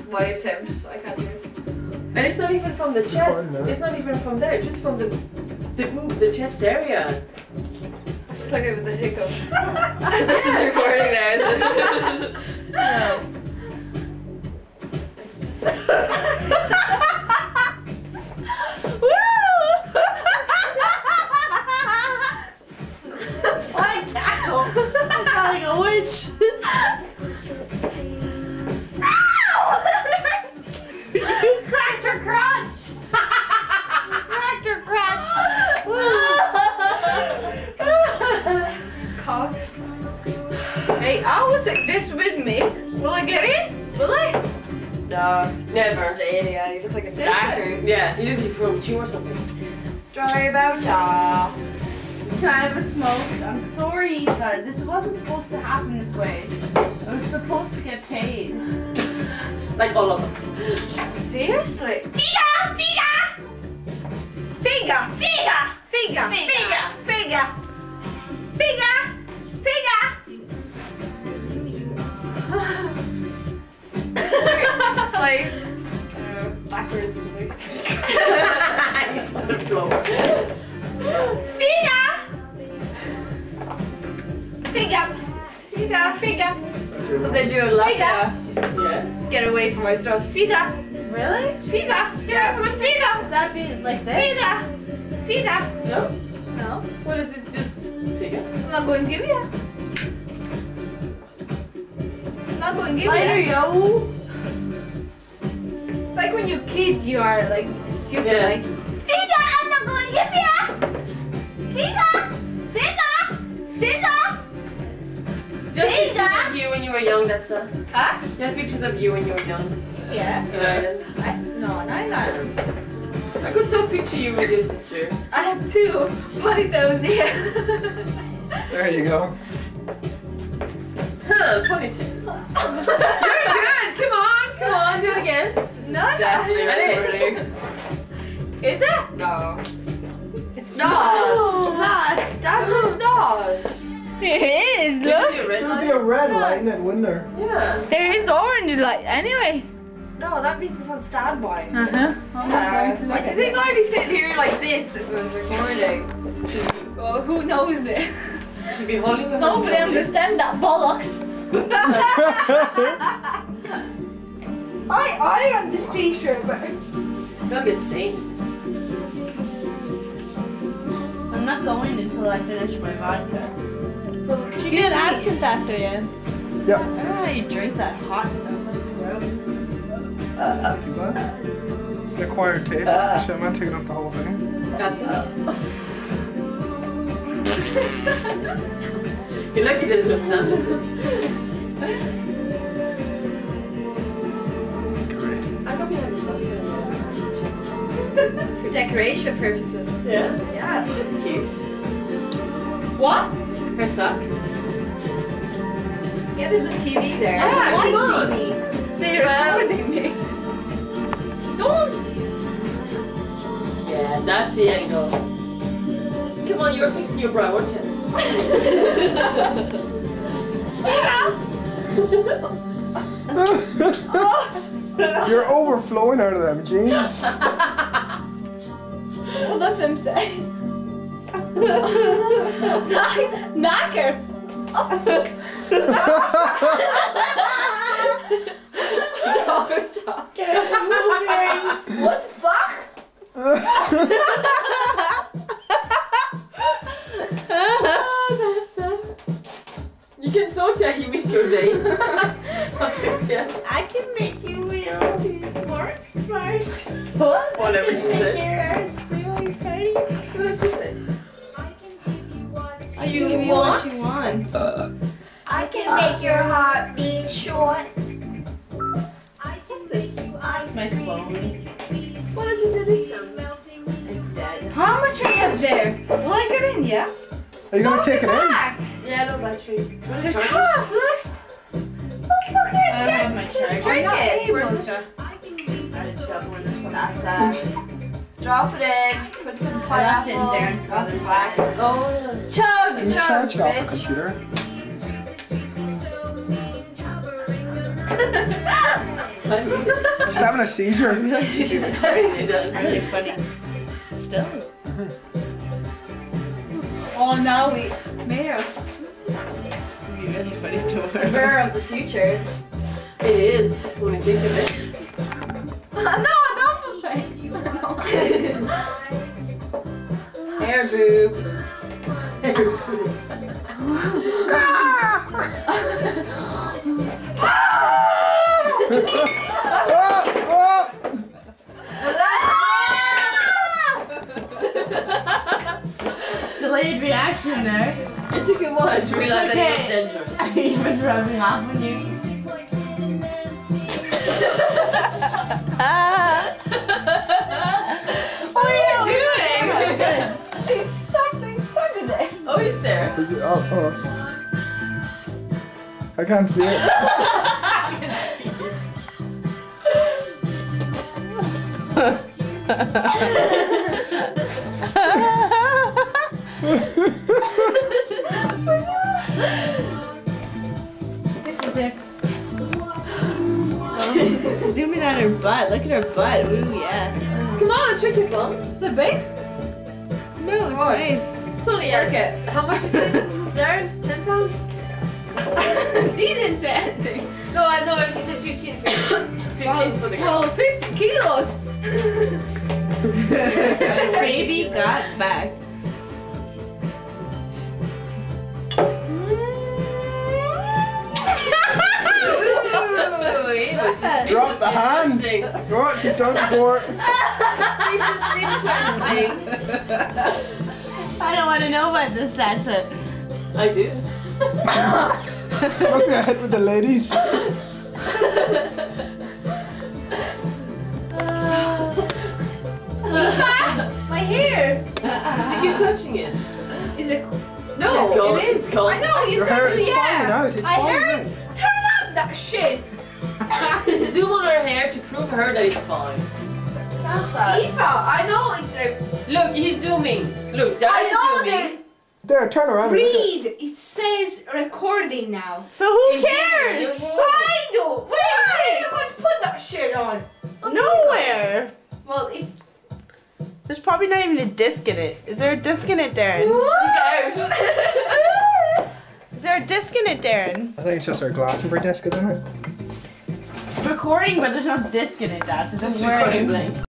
my attempt. I can't do it. And it's not even from the chest. It's not even from there. Just from the chest area. It's like with the hiccups. This is recording now, isn't it? No. Like a witch. You cracked her crotch. Cracked her crotch. Cox. Hey, I will take this with me. Will I get in? Will I? No. Never. Stay, yeah, you look like a stacker. Yeah, you look like from chew or something. Story about ya. Can I have a smoke? I'm sorry, but this wasn't supposed to happen this way. I was supposed to get paid. Like all of us. Seriously? Figa! Figa! Figa! Figa! Figa! Figa! Figa! Figa! Figa! It's like backwards or something. It's on the floor. Figa! Figa! Figa! Figa! So they do a lot. Yeah. Get away from my stuff. Figa! Really? Figa! Get away from my figa! Does that be like this? Figa! Figa! No? No. What is it? Just figure. I'm not going to give you. I'm not going to give Later, you. yo. It's like when you're kids, you are like stupid. Yeah. Like, Figa! I'm not going to give you! Figa! Figa! Figa! Do you have pictures of you when you were young, that's a... Huh? Do you have pictures of you when you were young? Yeah. No, No. I could so picture you with your sister. I have two ponytails here. There you go. Huh, ponytails. You're good! Come on, do it again. No, Definitely recording. Is it? No. It's not. No, not. That's not. It is, Look. A red There'd light? be a red light in it, wouldn't there? Yeah. There is orange light. Anyways. No, that means it's on standby. Uh-huh. I just think I'd be sitting here like this if it was recording. Well, who knows it? She'd be holding her Nobody understand that bollocks. I ironed this t-shirt, but It's gonna get stained. I'm not going until I finish my vodka. well, You get absinthe after you. Yeah. I don't know how you drink that hot stuff. That's gross. Too bad. It's an acquired taste. Actually, I'm not taking up the whole thing. That's it. You're lucky there's no sandals. I probably have a sandal. it's for decoration purposes. Yeah? Yeah. That's cute. What? Her sock. Get in the TV there. Yeah, I come like on. TV. They're Well- recording me. Don't. Yeah, that's the angle. Come on, you were fixing your brow, weren't you? You're overflowing out of them jeans. Well, that's him saying. Knacker. What the fuck? You can so tell you miss your day. Okay, yeah. I can make you really smart. What? Whatever she said. Really funny. What did she say? I can give you what you want. I can make your heart beat short. What's this? My phone. What is it that is sound? It's dead. How much I have there? Will I get in? Yeah. Are you gonna take it in? Back. Yeah, no battery. There's half left. Well, fucking I don't get have my charger. drink I'm not it. able Where's to. That's drop it in. Put some I left it in pineapple. Darren's brother's back. bag. Oh, Chug, Can you chug, charge it off a bitch. computer? She's having a seizure. She's really funny. Still. Oh, now we made her. It'd be really funny to The her. mirror of the future. It is, when you think of it. No, I don't perfect you. Hair boob. Delayed reaction there. It took a while to realize that it was dangerous. He was rubbing off on you. What are you doing? There's something stuck in it. Oh, he's there. Is it? Oh. I can't see it. I can see This is it. Zoom in on her butt. Look at her butt. Ooh, yeah. Come on, check your bum. Is that big? No, it's nice. It's only how much is it, Darren? £10? He didn't say anything. No, I know. He said 15 for 15 for the girl. 50 kilos. Baby got back. Drop the hand. What? She's done it before. This is interesting. I don't want to know about this, that's it. I do. Must be a hit with the ladies. My hair. Does he keep touching it? Is it? No, It's gone. it is gone. I know, you Your hair said is yeah. falling out. It's I falling heard. out. Turn up that shit. Zoom on her hair to prove her that it's fine. That's sad. Eva, I know it's a Look, he's zooming. Look, Darren I is know zooming. There, turn around. and look at it. read. It says recording now. So who He's zooming your hair. I do. Where are you going to put that shit on? Nowhere. Well, if There's probably not even a disc in it. Is there a disc in it, Darren? Is there a disc in it, Darren? I think it's just our Glastonbury disc, isn't it? recording, but there's no disc in it, Dad. So Just don't worry. recording blank.